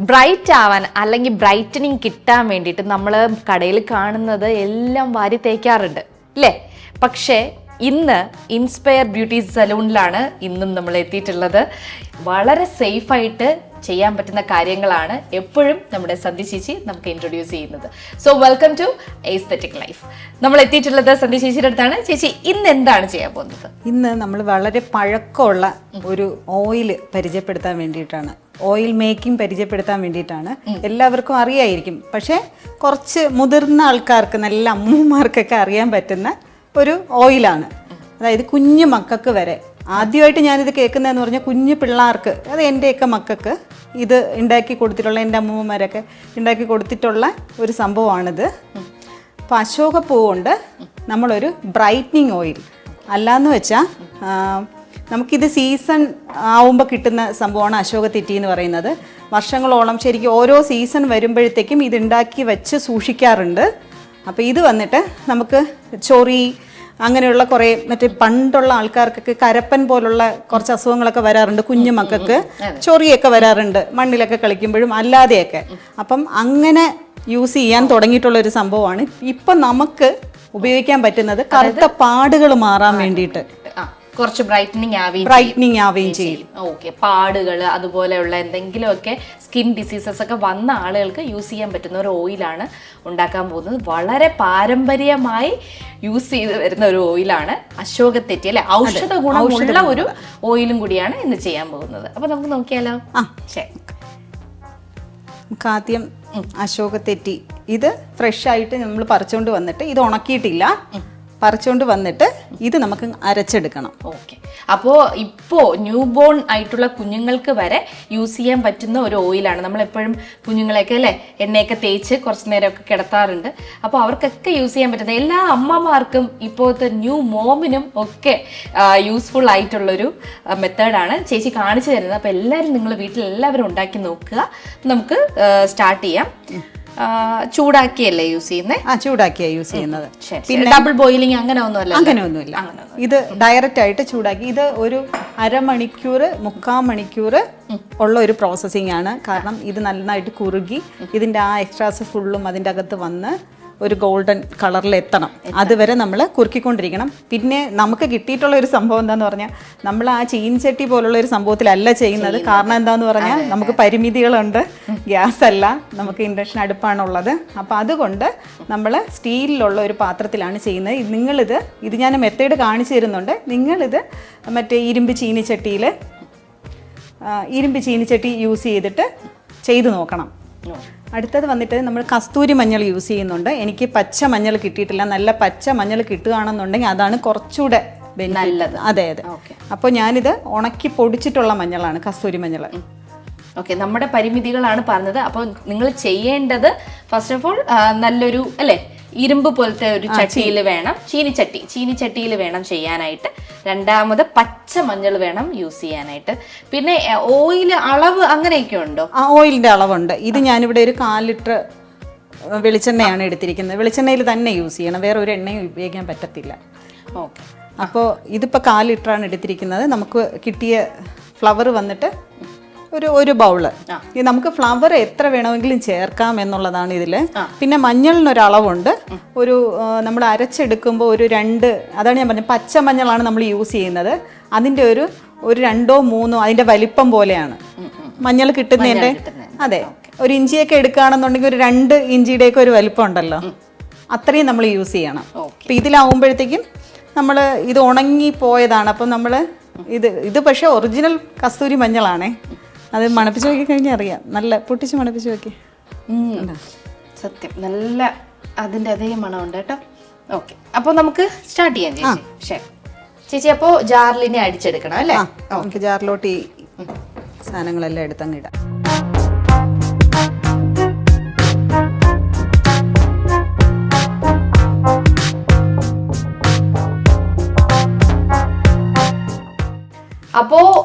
Bright ആവാൻ അല്ലെങ്കിൽ brightening കിട്ടാൻ വേണ്ടിയിട്ട് നമ്മൾ കടയിൽ കാണുന്നത് എല്ലാം വാരി തേക്കാറുണ്ട് അല്ലേ? പക്ഷേ ഇന്ന് ഇൻസ്പയർ ബ്യൂട്ടി സലൂണിലാണ് ഇന്നും നമ്മൾ എത്തിയിട്ടുള്ളത്. വളരെ സേഫായിട്ട് ചെയ്യാൻ പറ്റുന്ന കാര്യങ്ങളാണ് എപ്പോഴും നമ്മുടെ സന്ധ്യ ചേച്ചി നമുക്ക് ഇൻട്രൊഡ്യൂസ് ചെയ്യുന്നത്. So welcome to aesthetic life. നമ്മൾ എത്തിയിട്ടുള്ളത് സന്ധ്യ ചേച്ചിയുടെ അടുത്താണ്. ചേച്ചി, ഇന്ന് എന്താണ് ചെയ്യാൻ പോകുന്നത്? ഇന്ന് നമ്മൾ വളരെ പഴക്കമുള്ള ഒരു ഓയിൽ പരിചയപ്പെടുത്താൻ വേണ്ടിയിട്ടാണ്, ഓയിൽ മേക്കിംഗ് പരിചയപ്പെടുത്താൻ വേണ്ടിയിട്ടാണ്. എല്ലാവർക്കും അറിയായിരിക്കും, പക്ഷേ കുറച്ച് മുതിർന്ന ആൾക്കാർക്ക്, നല്ല അമ്മൂമാർക്കൊക്കെ അറിയാൻ പറ്റുന്ന ഒരു ഓയിലാണ്. അതായത് കുഞ്ഞു മക്കൾക്ക് വരെ, ആദ്യമായിട്ട് ഞാനിത് കേൾക്കുന്നതെന്ന് പറഞ്ഞാൽ കുഞ്ഞു പിള്ളേർക്ക്, അത് എൻ്റെയൊക്കെ മക്കൾക്ക് ഇത് ഉണ്ടാക്കി കൊടുത്തിട്ടുള്ള, എൻ്റെ അമ്മൂമ്മമാരൊക്കെ ഉണ്ടാക്കി കൊടുത്തിട്ടുള്ള ഒരു സംഭവമാണിത്. അപ്പോൾ അശോകപ്പൂ കൊണ്ട് നമ്മളൊരു ബ്രൈറ്റ്നിങ് ഓയിൽ, അല്ലാന്ന് വെച്ചാൽ നമുക്കിത് സീസൺ ആവുമ്പോൾ കിട്ടുന്ന സംഭവമാണ് അശോകത്തെറ്റി എന്ന് പറയുന്നത്. വർഷങ്ങളോളം ശരിക്കും ഓരോ സീസൺ വരുമ്പോഴത്തേക്കും ഇത് ഉണ്ടാക്കി വെച്ച് സൂക്ഷിക്കാറുണ്ട്. അപ്പോൾ ഇത് വന്നിട്ട് നമുക്ക് ചൊറി അങ്ങനെയുള്ള കുറേ മറ്റേ പണ്ടുള്ള ആൾക്കാർക്കൊക്കെ കരപ്പൻ പോലുള്ള കുറച്ച് അസുഖങ്ങളൊക്കെ വരാറുണ്ട്. കുഞ്ഞു മക്കൾക്ക് ചൊറിയൊക്കെ വരാറുണ്ട് മണ്ണിലൊക്കെ കളിക്കുമ്പോഴും അല്ലാതെയൊക്കെ. അപ്പം അങ്ങനെ യൂസ് ചെയ്യാൻ തുടങ്ങിയിട്ടുള്ള ഒരു സംഭവമാണ്. ഇപ്പം നമുക്ക് ഉപയോഗിക്കാൻ പറ്റുന്നത് കറുത്ത പാടുകൾ മാറാൻ വേണ്ടിയിട്ട്, കുറച്ച് ബ്രൈറ്റനിങ് ആവുകയും ചെയ്യും. ഓക്കെ, പാടുകൾ അതുപോലെയുള്ള എന്തെങ്കിലുമൊക്കെ സ്കിൻ ഡിസീസസ് ഒക്കെ വന്ന ആളുകൾക്ക് യൂസ് ചെയ്യാൻ പറ്റുന്ന ഒരു ഓയിലാണ് ഉണ്ടാക്കാൻ പോകുന്നത്. വളരെ പാരമ്പര്യമായി യൂസ് ചെയ്ത് വരുന്ന ഒരു ഓയിലാണ് അശോകത്തെറ്റി, അല്ലെ? ഔഷധ ഗുണമുള്ള ഒരു ഓയിലും കൂടിയാണ് ഇന്ന് ചെയ്യാൻ പോകുന്നത്. അപ്പൊ നമുക്ക് നോക്കിയാലോ? ശരി, നമുക്ക് ആദ്യം അശോകത്തെറ്റി ഇത് ഫ്രഷ് ആയിട്ട് നമ്മൾ പറിച്ചുകൊണ്ട് വന്നിട്ട്, ഇത് ഉണക്കിയിട്ടില്ല, പറിച്ചുകൊണ്ട് വന്നിട്ട് ഇത് നമുക്ക് അരച്ചെടുക്കണം. ഓക്കെ, അപ്പോൾ ഇപ്പോൾ ന്യൂ ബോൺ ആയിട്ടുള്ള കുഞ്ഞുങ്ങൾക്ക് വരെ യൂസ് ചെയ്യാൻ പറ്റുന്ന ഒരു ഓയിലാണ്. നമ്മളെപ്പോഴും കുഞ്ഞുങ്ങളെയൊക്കെ അല്ലേ എണ്ണയൊക്കെ തേച്ച് കുറച്ച് നേരമൊക്കെ കിടത്താറുണ്ട്. അപ്പോൾ അവർക്കൊക്കെ യൂസ് ചെയ്യാൻ പറ്റുന്ന, എല്ലാ അമ്മമാർക്കും ഇപ്പോഴത്തെ ന്യൂ മോമിനും ഒക്കെ യൂസ്ഫുൾ ആയിട്ടുള്ളൊരു മെത്തേഡാണ് ചേച്ചി കാണിച്ചു തരുന്നത്. അപ്പോൾ എല്ലാവരും നിങ്ങൾ വീട്ടിൽ എല്ലാവരും ഉണ്ടാക്കി നോക്കുക. നമുക്ക് സ്റ്റാർട്ട് ചെയ്യാം. ചൂടാക്കിയല്ലേ യൂസ് ചെയ്യുന്നത്? ചൂടാക്കിയാ യൂസ് ചെയ്യുന്നത്. പിന്നെ ഡബിൾ ബോയിലിംഗ് അങ്ങനെയൊന്നുമില്ല. ഇത് ഡയറക്റ്റ് ആയിട്ട് ചൂടാക്കി, ഇത് ഒരു അരമണിക്കൂർ 3/4 മണിക്കൂർ ഉള്ള ഒരു പ്രോസസ്സിംഗ് ആണ്. കാരണം ഇത് നന്നായിട്ട് കുറുകി ഇതിൻ്റെ ആ എക്സ്ട്രാസ് ഫുള്ളും അതിൻ്റെ അകത്ത് വന്ന് ഒരു ഗോൾഡൻ കളറിൽ എത്തണം. അതുവരെ നമ്മൾ കുറുക്കിക്കൊണ്ടിരിക്കണം. പിന്നെ നമുക്ക് കിട്ടിയിട്ടുള്ള ഒരു സംഭവം എന്താന്ന് പറഞ്ഞാൽ, നമ്മൾ ആ ചീൻചട്ടി പോലുള്ള ഒരു സംഭവത്തിലല്ല ചെയ്യുന്നത്. കാരണം എന്താന്ന് പറഞ്ഞാൽ നമുക്ക് പരിമിതികളുണ്ട്, ഗ്യാസ് അല്ല, നമുക്ക് ഇൻഡക്ഷൻ അടുപ്പാണുള്ളത്. അപ്പോൾ അതുകൊണ്ട് നമ്മൾ സ്റ്റീലിലുള്ള ഒരു പാത്രത്തിലാണ് ചെയ്യുന്നത്. ഇത് ഞാൻ മെത്തേഡ് കാണിച്ചു തരുന്നുണ്ട്. നിങ്ങളിത് മറ്റേ ഇരുമ്പ് ചീനിച്ചട്ടി യൂസ് ചെയ്തിട്ട് ചെയ്ത് നോക്കണം. അടുത്തത് വന്നിട്ട് നമ്മൾ കസ്തൂരി മഞ്ഞൾ യൂസ് ചെയ്യുന്നുണ്ട്. എനിക്ക് പച്ച മഞ്ഞൾ കിട്ടിയിട്ടില്ല. നല്ല പച്ച മഞ്ഞൾ കിട്ടുകയാണെന്നുണ്ടെങ്കിൽ അതാണ് കുറച്ചുകൂടെ നല്ലത്. അതെ. അപ്പോൾ ഞാനിത് ഉണക്കി പൊടിച്ചിട്ടുള്ള മഞ്ഞളാണ്, കസ്തൂരി മഞ്ഞൾ. ഓക്കെ, നമ്മുടെ പരിമിതികളാണ് പറഞ്ഞത്. അപ്പോൾ നിങ്ങൾ ചെയ്യേണ്ടത് ഫസ്റ്റ് ഓഫ് ഓൾ നല്ലൊരു ഇരുമ്പ് പോലത്തെ ഒരു ചട്ടിയിൽ വേണം, ചീനിച്ചട്ടിയിൽ വേണം ചെയ്യാനായിട്ട്. രണ്ടാമത് പച്ച മഞ്ഞൾ വേണം യൂസ് ചെയ്യാനായിട്ട്. പിന്നെ ഓയിൽ അളവ് അങ്ങനെയൊക്കെ ഉണ്ടോ? ഓയിലിന്റെ അളവുണ്ട്. ഇത് ഞാനിവിടെ ഒരു 4 ലിറ്റർ വെളിച്ചെണ്ണയാണ് എടുത്തിരിക്കുന്നത്. വെളിച്ചെണ്ണയിൽ തന്നെ യൂസ് ചെയ്യണം, വേറെ ഒരു എണ്ണയും ഉപയോഗിക്കാൻ പറ്റത്തില്ല. ഓക്കെ, അപ്പോൾ ഇതിപ്പോൾ 4 ലിറ്ററാണ് എടുത്തിരിക്കുന്നത്. നമുക്ക് കിട്ടിയ ഫ്ലവർ വന്നിട്ട് ഒരു ബൗള്. നമുക്ക് ഫ്ലവർ എത്ര വേണമെങ്കിലും ചേർക്കാം എന്നുള്ളതാണ് ഇതിൽ. പിന്നെ മഞ്ഞളിനൊരളവുണ്ട്. നമ്മൾ അരച്ചെടുക്കുമ്പോൾ ഒരു 2, അതാണ് ഞാൻ പറഞ്ഞത്, പച്ച മഞ്ഞളാണ് നമ്മൾ യൂസ് ചെയ്യുന്നത്. അതിൻ്റെ ഒരു 2ഓ 3ഓ അതിൻ്റെ വലിപ്പം പോലെയാണ് മഞ്ഞൾ കിട്ടുന്നതിൻ്റെ. അതെ, ഒരു ഇഞ്ചിയൊക്കെ എടുക്കുകയാണെന്നുണ്ടെങ്കിൽ ഒരു 2 ഇഞ്ചിയുടെയൊക്കെ ഒരു വലിപ്പം ഉണ്ടല്ലോ, അത്രയും നമ്മൾ യൂസ് ചെയ്യണം. അപ്പം ഇതിലാവുമ്പോഴത്തേക്കും നമ്മൾ ഇത് ഉണങ്ങി പോയതാണ്. അപ്പം നമ്മൾ ഇത് പക്ഷേ ഒറിജിനൽ കസ്തൂരി മഞ്ഞളാണേ. അത് മണപ്പിച്ച് നോക്കി കഴിഞ്ഞാൽ അറിയാം. നല്ല പൊട്ടിച്ച് മണപ്പിച്ച് നോക്കി. സത്യം, നല്ല അതിൻ്റെ അതേ മണമുണ്ട് കേട്ടോ. ഓക്കെ, അപ്പോൾ നമുക്ക് സ്റ്റാർട്ട് ചെയ്യാം ചേച്ചി. ശരി ചേച്ചി, അപ്പോൾ ജാറിലിനെ അടിച്ചെടുക്കണം അല്ലേ? നമുക്ക് ജാറിലോട്ട് ഈ സാധനങ്ങളെല്ലാം എടുത്തങ്ങ് ഇടാം. അപ്പോ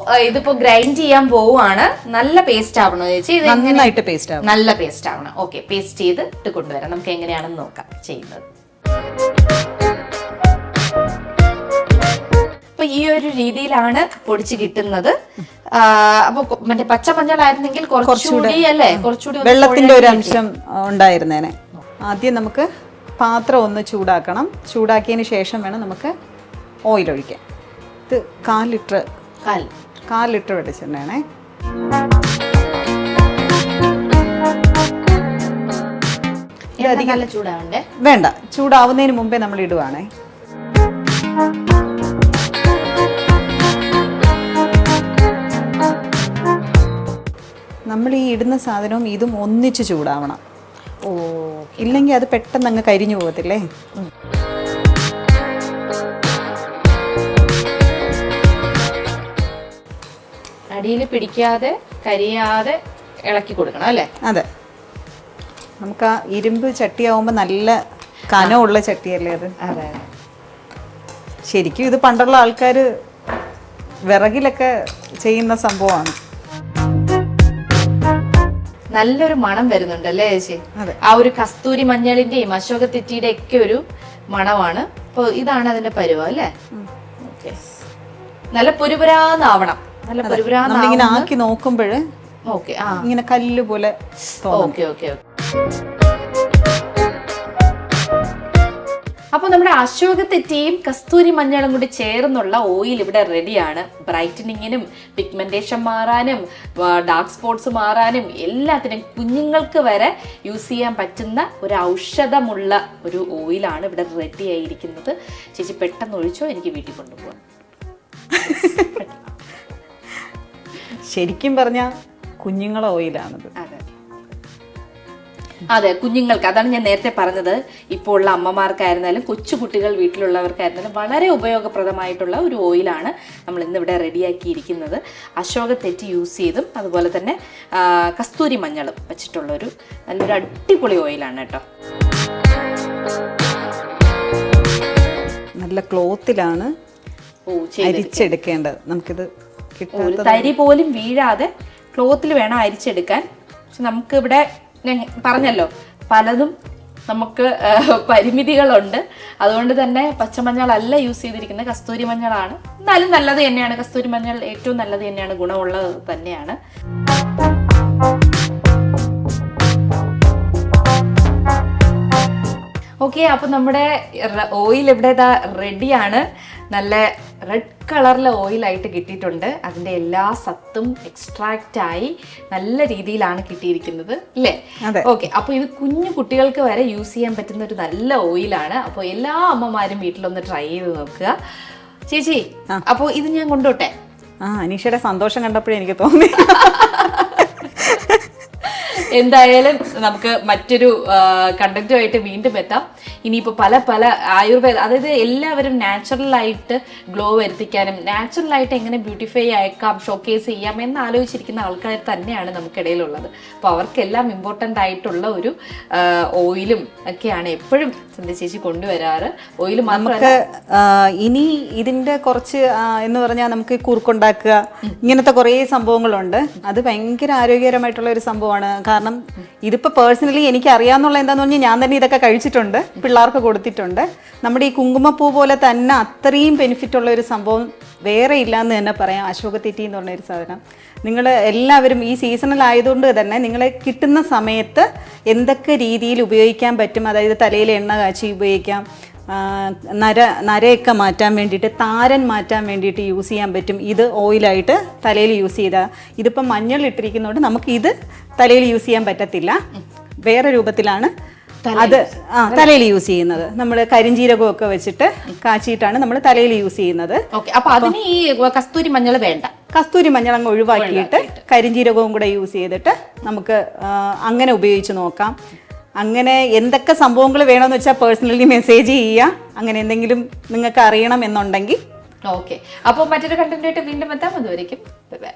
ഇതിപ്പോ ഗ്രൈൻഡ് ചെയ്യാൻ പോവുകയാണ്. നല്ല പേസ്റ്റ് ആവണോ ചേച്ചി? നന്നായിട്ട് പേസ്റ്റ് ആവണം. നല്ല പേസ്റ്റ് ആവണം. ഓക്കെ, പേസ്റ്റ് ചെയ്തിട്ട് കൊണ്ടുവരാം. നമുക്ക് എങ്ങനെയാണെന്ന് നോക്കാം ചെയ്യുന്നത്. അപ്പൊ ഈ ഒരു രീതിയിലാണ് പൊടിച്ച് കിട്ടുന്നത്. അപ്പൊ മറ്റേ പച്ചമഞ്ഞളായിരുന്നെങ്കിൽ കുറച്ചുകൂടി അല്ലേ, കുറച്ചുകൂടി വെള്ളത്തിന്റെ ഒരു അംശം ഉണ്ടായിരുന്നേനെ. ആദ്യം നമുക്ക് പാത്രം ഒന്ന് ചൂടാക്കണം. ചൂടാക്കിയതിന് ശേഷം വേണം നമുക്ക് ഓയിൽ ഒഴിക്കാൻ. ഇത് 1/4 ലിറ്റർ വെളിച്ചെണ്ണയാണേ. നല്ല ചൂടാവണ്ടേ? വേണ്ട, ചൂടാവുന്നതിന് മുമ്പേ നമ്മൾ ഇടുവാണേ. നമ്മൾ ഈ ഇടുന്ന സാധനവും ഇതും ഒന്നിച്ച് ചൂടാവണം. ഇല്ലെങ്കിൽ അത് പെട്ടെന്ന് അങ്ങ് കരിഞ്ഞു പോകത്തില്ലേ. അടിയിൽ പിടിക്കാതെ കരിയാതെ ഇളക്കി കൊടുക്കണം അല്ലേ? അതെ. നമുക്ക് ആ ഇരുമ്പ് ചട്ടിയാവുമ്പോൾ നല്ല കനമുള്ള ചട്ടിയല്ലേ അത്. അതെ. ശരിക്കും ഇത് പണ്ടുള്ള ആൾക്കാർ വിറകിലൊക്കെ ചെയ്യുന്ന സംഭവമാണ്. നല്ലൊരു മണം വരുന്നുണ്ട് അല്ലേ ചേച്ചി? ആ ഒരു കസ്തൂരി മഞ്ഞളിന്റെയും അശോക തെറ്റിയുടെ ഒക്കെ ഒരു മണമാണ്. അപ്പൊ ഇതാണ് അതിന്റെ പരുവം അല്ലേ? നല്ല പുരുപുരാന്നാവണം. നല്ല പുരുപുരാന്നിങ്ങനെ ആക്കി നോക്കുമ്പോൾ ഇങ്ങനെ കല്ല് പോലെ. Okay okay. അപ്പൊ നമ്മുടെ അശോക തെറ്റിയും കസ്തൂരി മഞ്ഞളും കൂടി ചേർന്നുള്ള ഓയിൽ ഇവിടെ റെഡിയാണ്. ബ്രൈറ്റനിങ്ങിനും പിഗ്മെന്റേഷൻ മാറാനും ഡാർക്ക് സ്പോട്ട്സ് മാറാനും എല്ലാത്തിനും കുഞ്ഞുങ്ങൾക്ക് വരെ യൂസ് ചെയ്യാൻ പറ്റുന്ന ഒരു ഔഷധമുള്ള ഒരു ഓയിലാണ് ഇവിടെ റെഡി ആയിരിക്കുന്നത്. ചേച്ചി പെട്ടെന്ന് ഒഴിച്ചോ, എനിക്ക് വീട്ടിൽ കൊണ്ടുപോകാം. ശരിക്കും പറഞ്ഞ കുഞ്ഞുങ്ങളെ ഓയിലാണത്. അതെ, കുഞ്ഞുങ്ങൾക്ക്. അതാണ് ഞാൻ നേരത്തെ പറഞ്ഞത്. ഇപ്പോൾ ഉള്ള അമ്മമാർക്കായിരുന്നാലും കൊച്ചു കുട്ടികൾ വീട്ടിലുള്ളവർക്കായിരുന്നാലും വളരെ ഉപയോഗപ്രദമായിട്ടുള്ള ഒരു ഓയിലാണ് നമ്മൾ ഇന്നിവിടെ റെഡിയാക്കിയിരിക്കുന്നത്. അശോക തെറ്റി യൂസ് ചെയ്തും അതുപോലെ തന്നെ കസ്തൂരി മഞ്ഞളും വെച്ചിട്ടുള്ള ഒരു നല്ലൊരു അടിപൊളി ഓയിലാണ് കേട്ടോ. നല്ല ക്ലോത്തിലാണ് അരിച്ചെടുക്കേണ്ടത്. നമുക്കിത് ഒരു തരി പോലും വീഴാതെ ക്ലോത്തിൽ വേണം അരിച്ചെടുക്കാൻ. പക്ഷെ നമുക്ക് ഇവിടെ ഞാൻ പറഞ്ഞല്ലോ പലതും നമുക്ക് പരിമിതികളുണ്ട്. അതുകൊണ്ട് തന്നെ പച്ചമഞ്ഞളല്ല യൂസ് ചെയ്തിരിക്കുന്നത്, കസ്തൂരി മഞ്ഞളാണ്. എന്നാലും നല്ലത് തന്നെയാണ്. കസ്തൂരി മഞ്ഞൾ ഏറ്റവും നല്ലത് തന്നെയാണ്, ഗുണമുള്ളത് തന്നെയാണ്. ഓക്കെ, അപ്പൊ നമ്മുടെ ഓയിൽ ഇവിടെ റെഡിയാണ്. നല്ല റെഡ് കളറിലെ ഓയിലായിട്ട് കിട്ടിയിട്ടുണ്ട്. അതിൻ്റെ എല്ലാ സത്തും എക്സ്ട്രാക്റ്റ് ആയി നല്ല രീതിയിലാണ് കിട്ടിയിരിക്കുന്നത് അല്ലേ? ഓക്കെ, അപ്പോൾ ഇത് കുഞ്ഞു കുട്ടികൾക്ക് വരെ യൂസ് ചെയ്യാൻ പറ്റുന്ന ഒരു നല്ല ഓയിലാണ്. അപ്പോൾ എല്ലാ അമ്മമാരും വീട്ടിലൊന്ന് ട്രൈ ചെയ്ത് നോക്കുക. ചേച്ചി, അപ്പോൾ ഇത് ഞാൻ കൊണ്ടോട്ടെ? അനീഷയുടെ സന്തോഷം കണ്ടപ്പോഴേ എനിക്ക് തോന്നി. എന്തായാലും നമുക്ക് മറ്റൊരു കണ്ടന്റുമായിട്ട് വീണ്ടും എത്താം. ഇനിയിപ്പോൾ പല പല ആയുർവേദ, അതായത് എല്ലാവരും നാച്ചുറലായിട്ട് ഗ്ലോ വരുത്തിക്കാനും നാച്ചുറലായിട്ട് എങ്ങനെ ബ്യൂട്ടിഫൈ ആക്കാം, ഷോക്കേസ് ചെയ്യാം എന്ന് ആലോചിച്ചിരിക്കുന്ന ആൾക്കാർ തന്നെയാണ് നമുക്കിടയിലുള്ളത്. അപ്പോൾ അവർക്കെല്ലാം ഇമ്പോർട്ടൻ്റ് ആയിട്ടുള്ള ഒരു ഓയിലും ഒക്കെയാണ് എപ്പോഴും സന്ധ്യ ചേച്ചി കൊണ്ടുവരാറ്. ഓയിൽ നമുക്ക് ഇനി ഇതിൻ്റെ കുറച്ച് എന്ന് പറഞ്ഞാൽ നമുക്ക് കുറുക്കുണ്ടാക്കുക, ഇങ്ങനത്തെ കുറേ സംഭവങ്ങളുണ്ട്. അത് ഭയങ്കര ആരോഗ്യകരമായിട്ടുള്ള ഒരു സംഭവമാണ്. കാരണം ഇതിപ്പോൾ പേഴ്സണലി എനിക്ക് അറിയാമെന്നുള്ള എന്താണെന്ന് പറഞ്ഞാൽ ഞാൻ തന്നെ ഇതൊക്കെ കഴിച്ചിട്ടുണ്ട്, പിള്ളേർക്ക് കൊടുത്തിട്ടുണ്ട്. നമ്മുടെ ഈ കുങ്കുമപ്പൂ പോലെ തന്നെ അത്രയും ബെനിഫിറ്റ് ഉള്ള ഒരു സംഭവം വേറെ ഇല്ല എന്ന് തന്നെ പറയാം. അശോക തെറ്റി എന്ന് പറഞ്ഞൊരു സാധനം നിങ്ങൾ എല്ലാവരും ഈ സീസണൽ ആയതുകൊണ്ട് തന്നെ നിങ്ങളെ കിട്ടുന്ന സമയത്ത് എന്തൊക്കെ രീതിയിൽ ഉപയോഗിക്കാൻ പറ്റും, അതായത് തലയിൽ എണ്ണ കാച്ചി ഉപയോഗിക്കാം, നരയൊക്കെ മാറ്റാൻ വേണ്ടിയിട്ട്, താരൻ മാറ്റാൻ വേണ്ടിയിട്ട് യൂസ് ചെയ്യാൻ പറ്റും. ഇത് ഓയിലായിട്ട് തലയിൽ യൂസ് ചെയ്താൽ, ഇതിപ്പം മഞ്ഞൾ ഇട്ടിരിക്കുന്നതുകൊണ്ട് നമുക്ക് ഇത് തലയിൽ യൂസ് ചെയ്യാൻ പറ്റത്തില്ല, വേറെ രൂപത്തിലാണ് അത് തലയിൽ യൂസ് ചെയ്യുന്നത്. നമ്മൾ കരിഞ്ജീരകമൊക്കെ വെച്ചിട്ട് കാച്ചിയിട്ടാണ് നമ്മൾ തലയിൽ യൂസ് ചെയ്യുന്നത്. അപ്പൊ അതിന് ഈ കസ്തൂരി മഞ്ഞൾ വേണ്ട, കസ്തൂരി മഞ്ഞൾ അങ്ങ് ഒഴിവാക്കിയിട്ട് കരിഞ്ജീരകവും കൂടെ യൂസ് ചെയ്തിട്ട് നമുക്ക് അങ്ങനെ ഉപയോഗിച്ച് നോക്കാം. അങ്ങനെ എന്തൊക്കെ സംഭവങ്ങൾ വേണമെന്ന് വെച്ചാൽ പേഴ്സണലി മെസ്സേജ് ചെയ്യുക. അങ്ങനെ എന്തെങ്കിലും നിങ്ങൾക്ക് അറിയണം എന്നുണ്ടെങ്കിൽ. ഓക്കെ, അപ്പോൾ മറ്റൊരു കണ്ടന്റായിട്ട് വീണ്ടും എത്താം. അതുവരെയ്ക്കും ബൈ ബൈ.